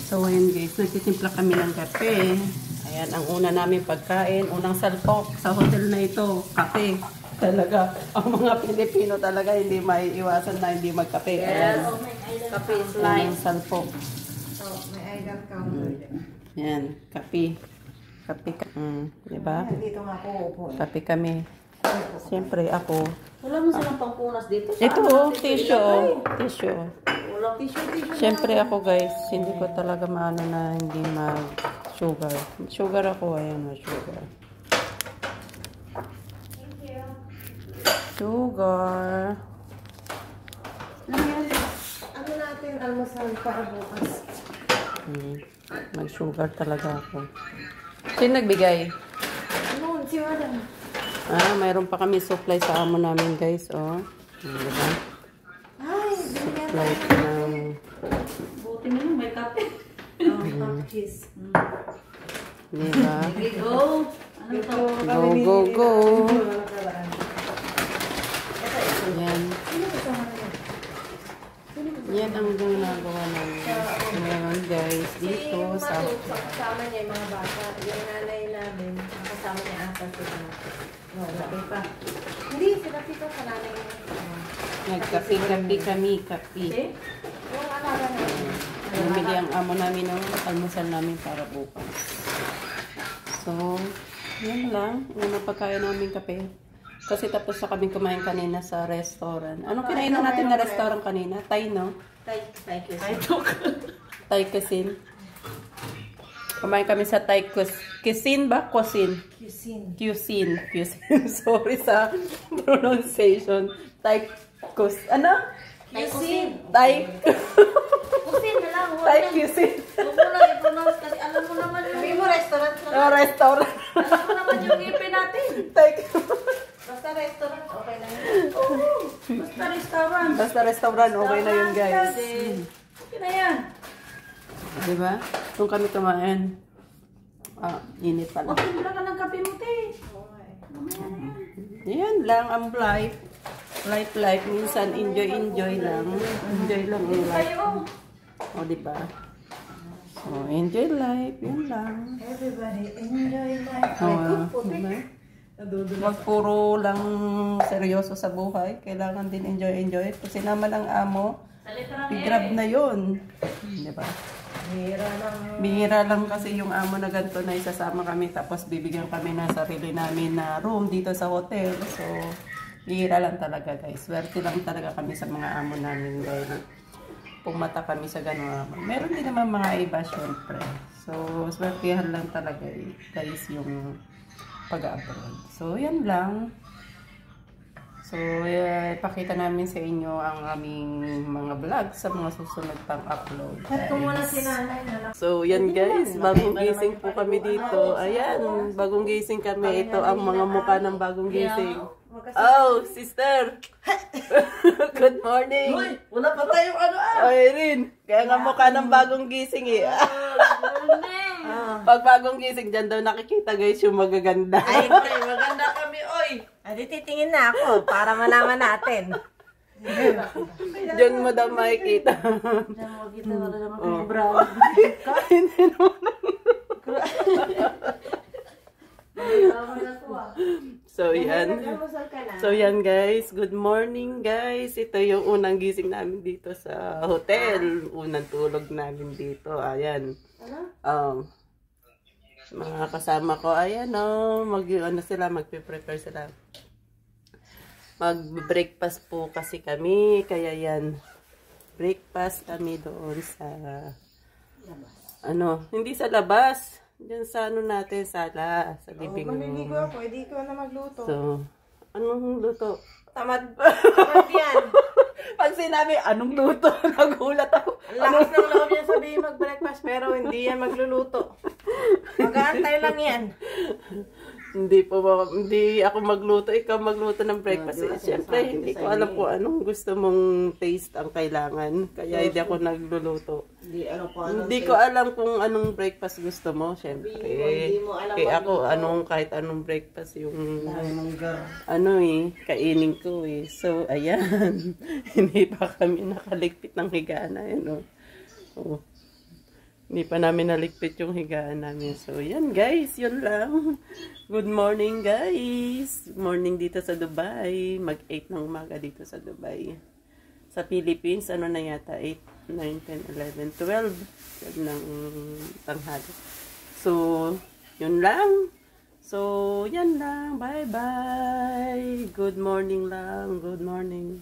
So, ayan guys, nagtitimpla kami ng kape. Ayan, ang una namin pagkain, unang salpok sa hotel na ito, kape. Talaga, ang mga Pilipino talaga hindi maiiwasan na hindi magkape. Ayan, kape is life. Salpok. So, may idol counter. Ayan, kape. Kape ka. Diba? Dito nga ako upo. Kape kami. Siyempre, ako. Wala mo silang pangpunas dito. Ito, tissue. Tissue. Wala tissue. Siyempre ako guys, hindi ko talaga maano na hindi mag-sugar. Sugar ako, ayan o, sugar. Sugar. Ano natin almusal para bukas? Mag-sugar talaga ako. Sino nagbigay? Ano, si Madam. Mayroon pa kami supply sa amo namin guys, oh. Diba? Ay, Supply ng... Buti mo may kape. cupcakes. Diba? Go. Ano to? Go, go, go. Yan. Yan ang ginagawa namin ngayon guys dito sa kasama niya yung mga bata. Yung nanay namin, kasama niya ata sila. No, sabi pa. Hindi, sila pito sa nanay niya. nagkape-kape kami, kape. Yung alaga namin. Namili ang amo namin ng almusal namin para bukas. So, yan lang. Unang pagkain namin kape. Kasi tapos na kami kumain kanina sa restaurant. Anong kinainan natin na restaurant kanina? Thai, no? Thai Thai cuisine. Kumain kami sa Thai cuisine ba? Cuisine. Cuisine. Sorry sa pronunciation. Thai cuisine. Ano? Cuisine. Thai. Kusin na lang. Thai cuisine. Huwag mo na i-pronounce kasi alam mo naman yung... Sabi mo restaurant. Restaurant. Alam mo naman yung ipin natin. Thai Basta restaurant, okay lang yun. Basta restaurant. Basta restaurant, okay na yun guys. Okay na yan. Diba? Kung kami kumain, init pala. Magtimpla ka ng kape mo, te. Yan lang ang life. Life. Minsan enjoy lang. Enjoy lang ang life. Kayo. O, diba? So, enjoy life. Yan lang. Everybody enjoy life. Diba? Wag puro lang seryoso sa buhay. Kailangan din enjoy. Kasi naman ang amo, i-grab na yun. Diba? Bihira lang kasi yung amo na ganito na isasama kami tapos bibigyan kami ng sarili namin na room dito sa hotel. So, bihira lang talaga guys. Swerte lang talaga kami sa mga amo namin dahil pumata kami sa gano'n. Meron din naman mga iba syempre. So, swertihan lang talaga guys yung pag-abroad. So, yan lang. So, ipakita namin sa inyo ang aming mga vlog sa mga susunod pang upload. So, yan guys. Bagong gising po kami dito. Ayan, bagong gising kami. Ito ang mga mukha ng bagong gising. Oh, sister! Good morning! Uy, wala pa tayong ano Irene, kaya nga mukha ng bagong gising eh. Pag bagong gising, dyan daw nakikita guys yung magaganda. Ay, maganda kami, oy. Adi, titingin na ako para malaman natin. Diyan mo daw makikita. Diyan mo kita, wala naman kami brown. Hindi naman. So yan. So yan guys, good morning guys. Ito yung unang gising namin dito sa hotel. Unang tulog namin dito. Ayan. Mga kasama ko, ayan magpe-prepare sila. Mag-breakfast po kasi kami. Kaya yan, breakfast kami doon sa hindi sa labas. Diyan sa natin, sala, sa living room. Maliligo ako, hindi ko na magluto. So, anong luto? Tamad yan. Pag sinabi, anong luto? Nagulat ako. Lakas ng loob niya sabihin mag-breakfast, pero hindi yan magluluto. Mag-aantay lang yan. Hindi ako magluto. Ikaw magluto ng breakfast. Siyempre, hindi ko alam kung anong gusto mong taste ang kailangan. Kaya hindi ako nagluluto. Hindi ko alam kung anong breakfast gusto mo. Siyempre. Kaya ako, kahit anong breakfast yung kainin ko eh. So, ayan. Hindi pa kami nakaligpit ng higaan na. Hindi pa namin naligpit yung higaan namin. So, yan guys. Yun lang. Good morning guys. Morning dito sa Dubai. Mag-8 ng umaga dito sa Dubai. Sa Philippines, ano na yata? 8, 9, 10, 11, 12. Yan ng tanghali. So, yun lang. So, yan lang. Bye-bye. Good morning lang. Good morning.